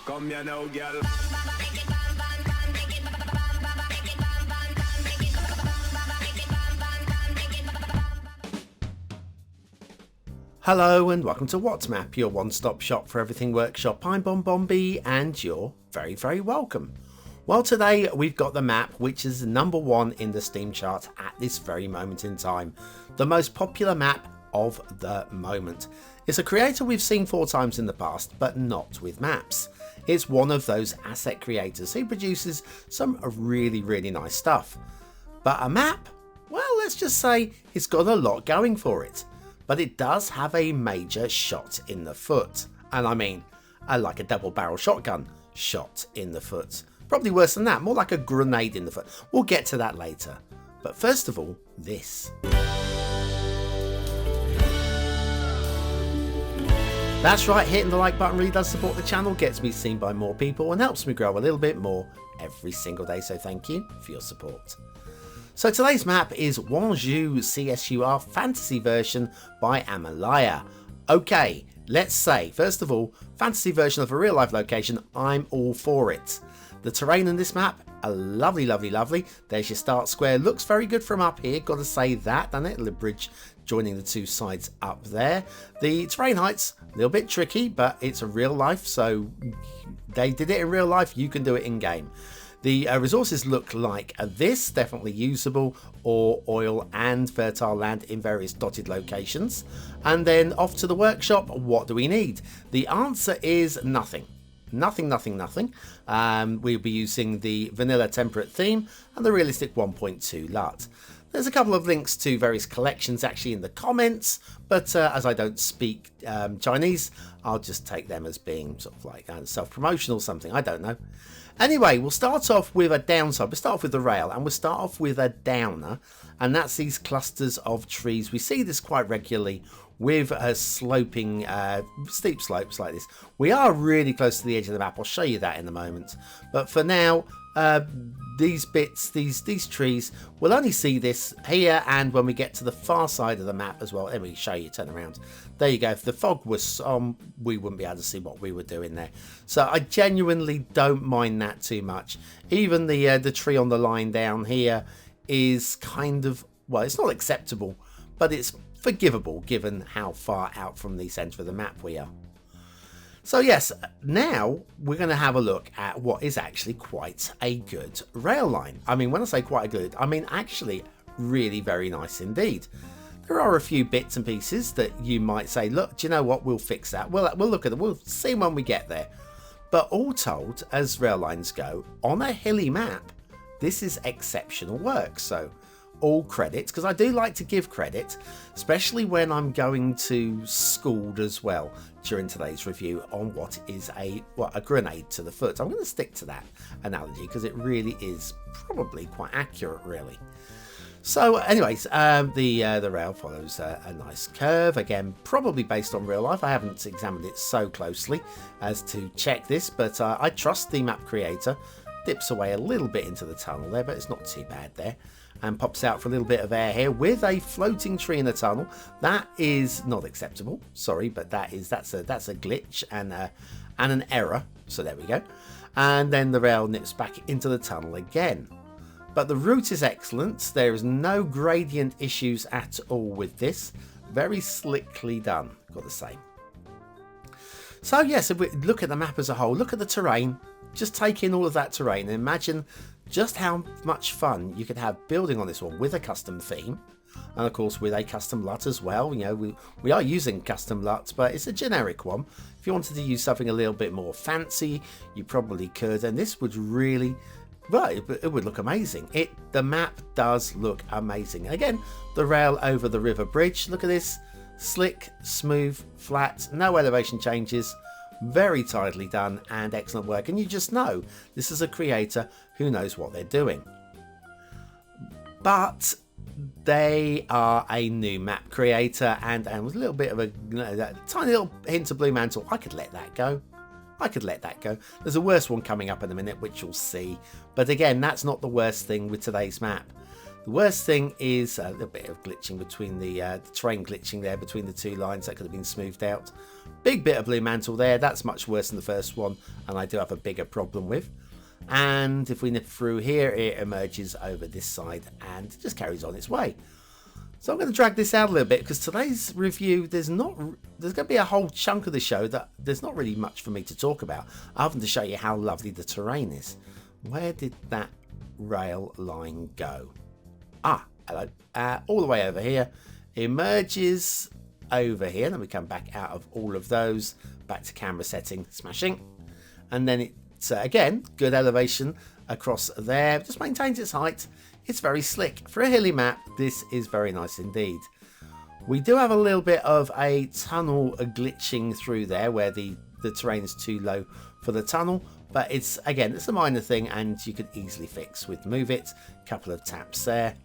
Come here now, girl. Hello and welcome to What's Map, your one-stop shop for everything workshop. I'm BonBonB and you're very, very welcome. Well, today we've got the map which is #1 in the Steam chart at this very moment in time. The most popular map of the moment. It's a creator we've seen 4 times in the past, but not with maps. It's one of those asset creators who produces some really, really nice stuff. But a map? Well, let's just say it's got a lot going for it. But it does have a major shot in the foot. And I mean, like a double barrel shotgun shot in the foot. Probably worse than that, more like a grenade in the foot. We'll get to that later. But first of all, this. That's right, hitting the like button really does support the channel, gets me seen by more people and helps me grow a little bit more every single day. So thank you for your support. So today's map is Wanzhou CSUR fantasy version by amamlya. Okay, let's say, first of all, fantasy version of a real life location, I'm all for it. The terrain in this map, a lovely, lovely, lovely. There's your start square, looks very good from up here, gotta say that, doesn't it? The bridge joining the 2 sides up there. The terrain height's a little bit tricky, but it's a real life, so they did it in real life, you can do it in game. The resources look like this, definitely usable, ore, oil and fertile land in various dotted locations. And then off to the workshop, what do we need? The answer is nothing. Nothing. We'll be using the vanilla temperate theme and the realistic 1.2 LUT. There's a couple of links to various collections actually in the comments, but as I don't speak Chinese, I'll just take them as being sort of like self-promotional or something, I don't know. Anyway, we'll start off with a downside. We'll start off with the rail and we'll start off with a downer, and that's these clusters of trees. We see this quite regularly with sloping, steep slopes like this. We are really close to the edge of the map. I'll show you that in a moment. But for now, these bits, these trees, we'll only see this here and when we get to the far side of the map as well. Let me show you, turn around. There you go. If the fog was on, we wouldn't be able to see what we were doing there. So I genuinely don't mind that too much. Even the tree on the line down here is kind of, well, it's not acceptable, but it's forgivable given how far out from the centre of the map we are. So yes, now we're going to have a look at what is actually quite a good rail line. I mean, when I say quite a good, I mean actually really very nice indeed. There are a few bits and pieces that you might say, look, do you know what, we'll fix that. We'll look at it, we'll see when we get there. But all told, as rail lines go, on a hilly map, this is exceptional work. So all credit, because I do like to give credit, especially when I'm going to scold as well during today's review on what is a grenade to the foot. I'm going to stick to that analogy because it really is probably quite accurate, really. So anyways, the rail follows a nice curve, again probably based on real life. I haven't examined it so closely as to check this, but I trust the map creator. Dips away a little bit into the tunnel there, but it's not too bad there, and pops out for a little bit of air here with a floating tree in the tunnel. That is not acceptable, sorry, but that's a glitch and an error. So there we go. And then the rail nips back into the tunnel again. But the route is excellent. There is no gradient issues at all with this. Very slickly done, got to say. So yes, if we look at the map as a whole, look at the terrain. Just take in all of that terrain and imagine just how much fun you could have building on this one with a custom theme, and of course with a custom LUT as well. You know, we are using custom LUTs, but it's a generic one. If you wanted to use something a little bit more fancy, you probably could, and this would really, well, it would look amazing. The map does look amazing. Again, the rail over the river bridge, look at this, slick, smooth, flat, no elevation changes. Very tidily done and excellent work, and you just know this is a creator who knows what they're doing. But they are a new map creator, and with a little bit of a tiny little hint of Blue Mantle, I could let that go. There's a worse one coming up in a minute, which you'll see. But again, that's not the worst thing with today's map. The worst thing is a little bit of glitching between the terrain glitching there between the two lines. That could have been smoothed out. Big bit of blue mantle there. That's much worse than the first one, and I do have a bigger problem with. And if we nip through here, it emerges over this side and just carries on its way. So I'm going to drag this out a little bit because today's review, there's going to be a whole chunk of the show that there's not really much for me to talk about, other than to show you how lovely the terrain is. Where did that rail line go? Ah, hello. All the way over here. Emerges over here. Then we come back out of all of those. Back to camera setting. Smashing. And then it's, again, good elevation across there. Just maintains its height. It's very slick. For a hilly map, this is very nice indeed. We do have a little bit of a tunnel glitching through there where the terrain is too low for the tunnel. But it's, again, it's a minor thing and you could easily fix with Move It. A couple of taps there.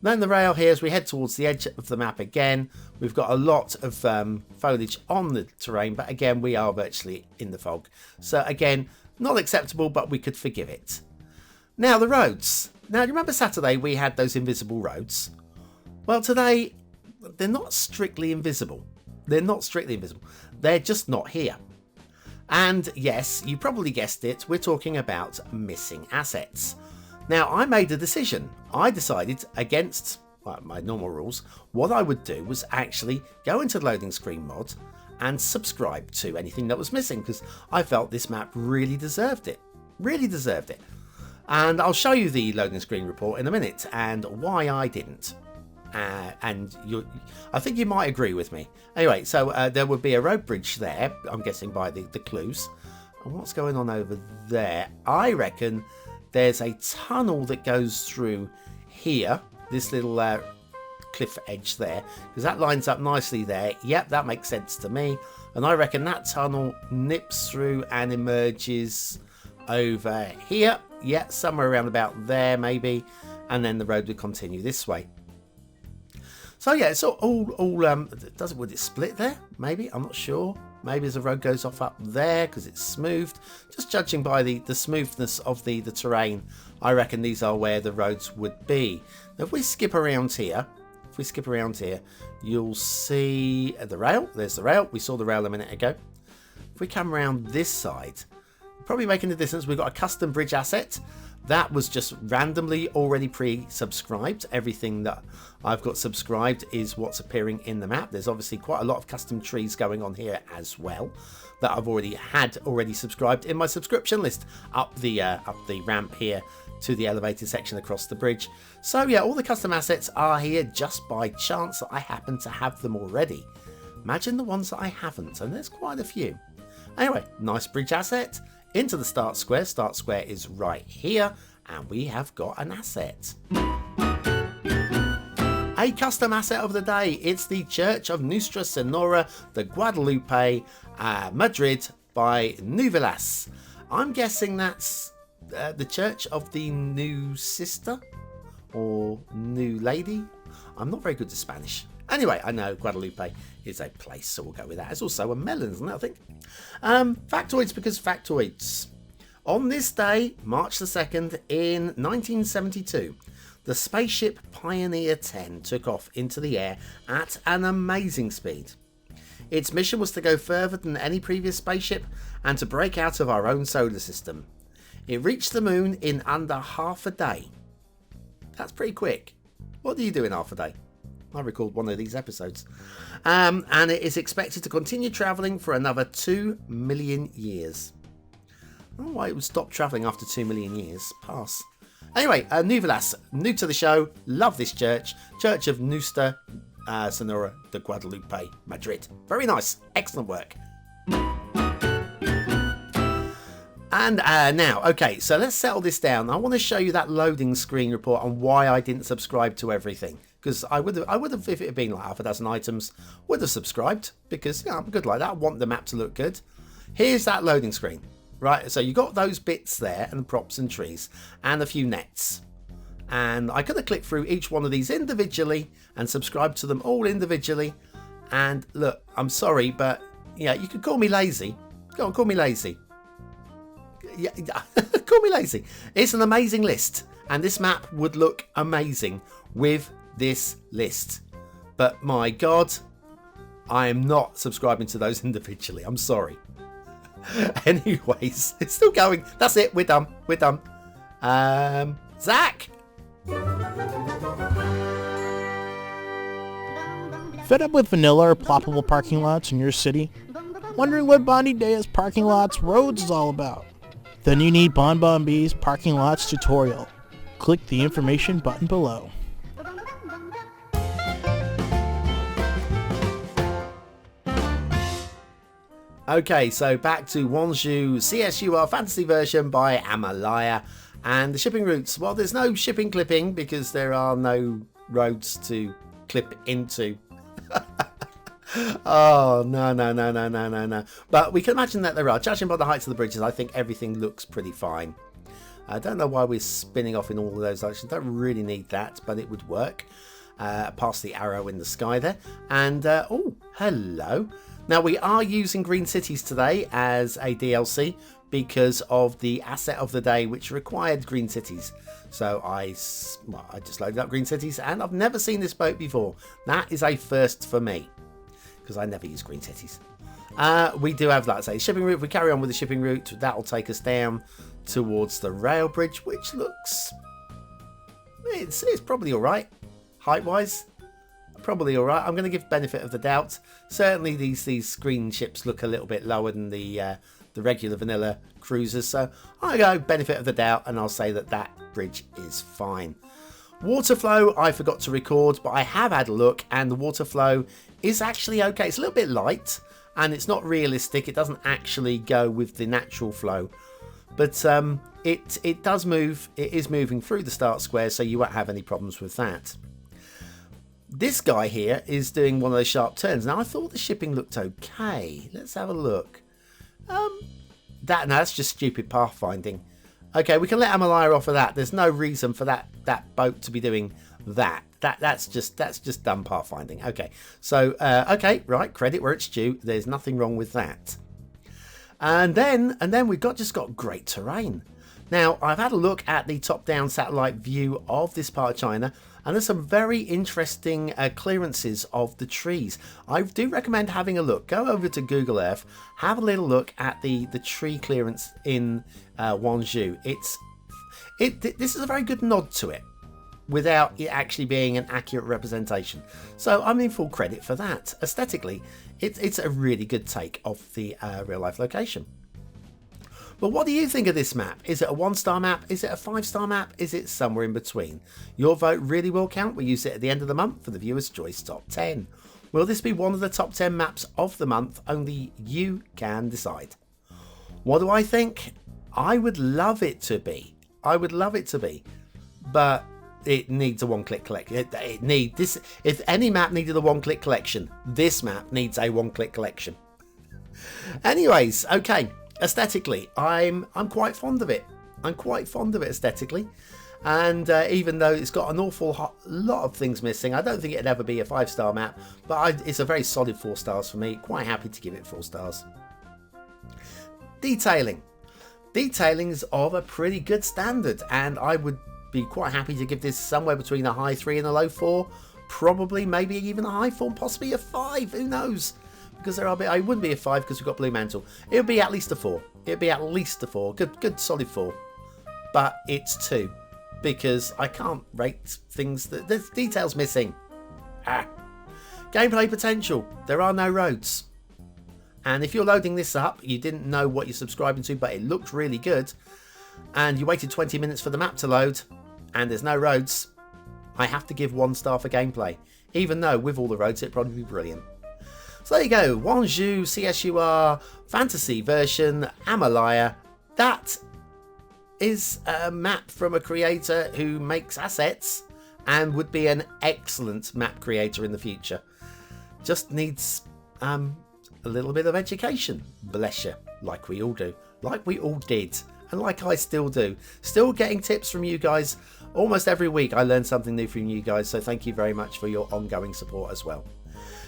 Then the rail here, as we head towards the edge of the map again, we've got a lot of foliage on the terrain, but again, we are virtually in the fog. So again, not acceptable, but we could forgive it. Now, the roads. Now, do you remember Saturday we had those invisible roads? Well, today, they're not strictly invisible. They're not strictly invisible. They're just not here. And yes, you probably guessed it, we're talking about missing assets. Now, I made a decision. I decided against my normal rules, what I would do was actually go into the loading screen mod and subscribe to anything that was missing because I felt this map really deserved it. Really deserved it. And I'll show you the loading screen report in a minute and why I didn't. And I think you might agree with me. Anyway, so there would be a road bridge there, I'm guessing by the clues. And what's going on over there? I reckon there's a tunnel that goes through here, this little cliff edge there, because that lines up nicely there. Yep, that makes sense to me. And I reckon that tunnel nips through and emerges over here. Yeah, somewhere around about there maybe. And then the road would continue this way. So yeah, it's all would it split there? Maybe, I'm not sure. Maybe as the road goes off up there because it's smoothed. Just judging by the smoothness of the terrain, I reckon these are where the roads would be. Now, if we skip around here, you'll see the rail. There's the rail. We saw the rail a minute ago. If we come around this side, probably making the distance, we've got a custom bridge asset. That was just randomly already pre-subscribed. Everything that I've got subscribed is what's appearing in the map. There's obviously quite a lot of custom trees going on here as well that I've already subscribed in my subscription list up the ramp here to the elevated section across the bridge. So yeah, all the custom assets are here just by chance that I happen to have them already. Imagine the ones that I haven't, and there's quite a few. Anyway, nice bridge asset. Into the start square. Start square is right here, and we have got an asset. A custom asset of the day. It's the Church of Nuestra Señora de Guadalupe, Madrid by Nouvilas. I'm guessing that's the Church of the New Sister or New Lady. I'm not very good at Spanish. Anyway, I know Guadalupe is a place, so we'll go with that. It's also a melon, isn't it, I think? Factoids because factoids. On this day, March the 2nd, in 1972, the spaceship Pioneer 10 took off into the air at an amazing speed. Its mission was to go further than any previous spaceship and to break out of our own solar system. It reached the moon in under half a day. That's pretty quick. What do you do in half a day? I recalled one of these episodes. And it is expected to continue travelling for another 2 million years. I don't know why it would stop travelling after 2 million years. Pass. Anyway, Nouvilas, new to the show. Love this church. Church of Nuestra Señora de Guadalupe, Madrid. Very nice. Excellent work. And now, okay, so let's settle this down. I want to show you that loading screen report on why I didn't subscribe to everything. Because I would have, if it had been like half a dozen items, would have subscribed. Because I'm good like that. I want the map to look good. Here's that loading screen. Right, so you got those bits there, and props and trees, and a few nets. And I could have clicked through each one of these individually and subscribed to them all individually. And look, I'm sorry, but yeah, you could call me lazy. Go on, call me lazy. Yeah, call me lazy. It's an amazing list, and this map would look amazing with this list. But my God, I am not subscribing to those individually. I'm sorry. Anyways, it's still going. That's it. We're done. We're done. Zach. Fed up with vanilla or ploppable parking lots in your city? Wondering what Bonnie Day's Parking Lots Roads is all about? Then you need BonBonB's Parking Lots tutorial. Click the information button below. Okay, so back to Wanzhou CSUR fantasy version by amamlya. And the shipping routes. Well, there's no shipping clipping because there are no roads to clip into. Oh, no. But we can imagine that there are. Judging by the heights of the bridges, I think everything looks pretty fine. I don't know why we're spinning off in all of those directions. Don't really need that, but it would work. Past the arrow in the sky there. And, oh, hello. Now, we are using Green Cities today as a DLC because of the asset of the day, which required Green Cities. So I just loaded up Green Cities, and I've never seen this boat before. That is a first for me, because I never use Green Cities. We do have, like I say, shipping route. If we carry on with the shipping route, that will take us down towards the rail bridge, which looks... It's probably all right, height-wise. Probably all right. I'm going to give benefit of the doubt. Certainly, these green ships look a little bit lower than the regular vanilla cruisers, so I go benefit of the doubt, and I'll say that bridge is fine. Water flow, I forgot to record, but I have had a look, and the water flow is actually okay. It's a little bit light, and it's not realistic. It doesn't actually go with the natural flow, but it does move. It is moving through the start square, so you won't have any problems with that. This guy here is doing one of those sharp turns. Now, I thought the shipping looked okay. Let's have a look. That's just stupid pathfinding. Okay, we can let amamlya off of that. There's no reason for that boat to be doing that. That's just dumb pathfinding. Okay, so okay, right, credit where it's due. There's nothing wrong with that. And then we've just got great terrain. Now, I've had a look at the top-down satellite view of this part of China, and there's some very interesting clearances of the trees. I do recommend having a look. Go over to Google Earth, have a little look at the tree clearance in Wanzhou. This is a very good nod to it, without it actually being an accurate representation. So I'm in full credit for that. Aesthetically, it's a really good take of the real-life location. But what do you think of this map? Is it a 1-star map? Is it a 5-star map? Is it somewhere in between? Your vote really will count. We use it at the end of the month for the Viewers' Choice Top 10. Will this be one of the top 10 maps of the month? Only you can decide. What do I think? I would love it to be. But it needs a one-click collection. If any map needed a one-click collection, this map needs a one-click collection. Anyways, okay. Aesthetically, I'm quite fond of it. Aesthetically, and even though it's got an awful lot of things missing, I don't think it'd ever be a 5-star map. But it's a very solid 4 stars for me. Quite happy to give it 4 stars. Detailing is of a pretty good standard, and I would be quite happy to give this somewhere between a high 3 and a low 4. Probably, maybe even a high 4, possibly a 5. Who knows? Because I wouldn't be a 5 because we've got Blue Mantle. It would be at least a 4. Good solid 4. But it's 2 because I can't rate things that there's details missing. Gameplay potential. There are no roads. And if you're loading this up, you didn't know what you're subscribing to, but it looked really good, and you waited 20 minutes for the map to load, and there's no roads, I have to give 1 star for gameplay. Even though with all the roads, it'd probably be brilliant. So there you go, Wanzhou CSUR fantasy version amamlya. That is a map from a creator who makes assets and would be an excellent map creator in the future. Just needs a little bit of education, bless you, like we all do, like we all did and like I still do. Still getting tips from you guys. Almost every week I learn something new from you guys, so thank you very much for your ongoing support as well.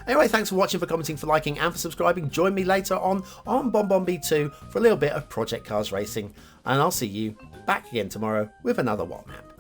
Anyway, thanks for watching, for commenting, for liking and for subscribing. Join me later on BonBonB 2 for a little bit of Project Cars racing, and I'll see you back again tomorrow with another What Map.